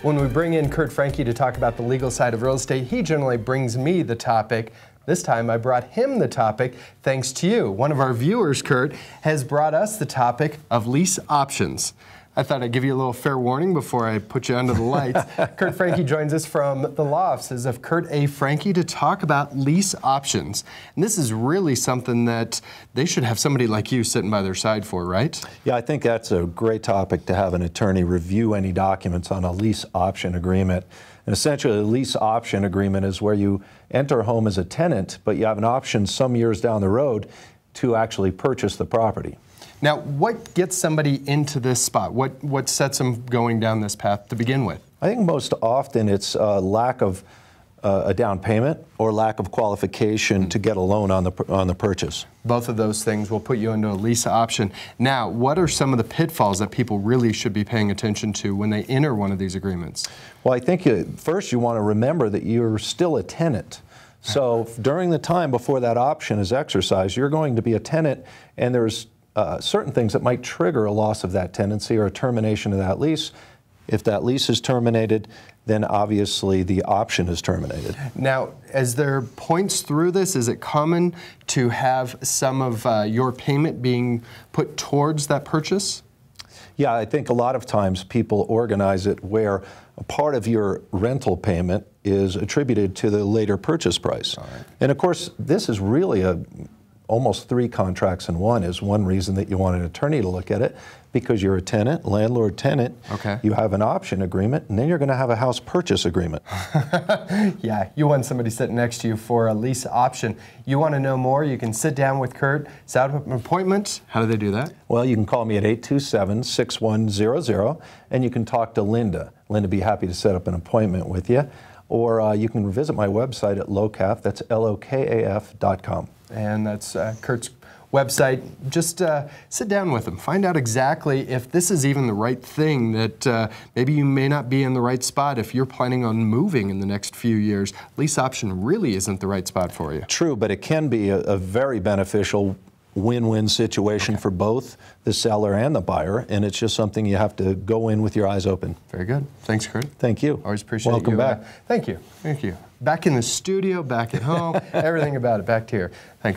When we bring in Kurt Franke to talk about the legal side of real estate, he generally brings me the topic. This time I brought him the topic thanks to you. One of our viewers, Kurt, has brought us the topic of lease options. I thought I'd give you a little fair warning before I put you under the lights. Kurt Franke joins us from the law offices of Kurt A. Franke to talk about lease options. And this is really something that they should have somebody like you sitting by their side for, right? Yeah, I think that's a great topic to have an attorney review any documents on a lease option agreement. And essentially, a lease option agreement is where you enter a home as a tenant, but you have an option some years down the road to actually purchase the property. Now, what gets somebody into this spot? What sets them going down this path to begin with? I think most often it's lack of a down payment or lack of qualification to get a loan on the purchase. Both of those things will put you into a lease option. Now, what are some of the pitfalls that people really should be paying attention to when they enter one of these agreements? Well, I think first you want to remember that you're still a tenant. So during the time before that option is exercised, you're going to be a tenant, and there's certain things that might trigger a loss of that tenancy or a termination of that lease. If that lease is terminated, then obviously the option is terminated. Now, as there points through this, is it common to have some of your payment being put towards that purchase? Yeah, I think a lot of times people organize it where a part of your rental payment is attributed to the later purchase price. All right. And of course, this is really almost three contracts in one. Is one reason that you want an attorney to look at it, because you're a tenant, landlord-tenant, okay. You have an option agreement, and then you're going to have a house purchase agreement. Yeah, you want somebody sitting next to you for a lease option. You want to know more, you can sit down with Kurt, set up an appointment. How do they do that? Well, you can call me at 827-6100, and you can talk to Linda. Linda would be happy to set up an appointment with you. Or you can visit my website at LOCAF, that's LOKAF.com. And that's Kurt's website. Just sit down with him. Find out exactly if this is even the right thing, that maybe you may not be in the right spot if you're planning on moving in the next few years. Lease option really isn't the right spot for you. True, but it can be a very beneficial win-win situation for both the seller and the buyer, and it's just something you have to go in with your eyes open. Very good. Thanks, Kurt. Thank you. Always appreciate Welcome you. back. Thank you. Thank you. Back in the studio, back at home, everything about it, back to here. Thanks.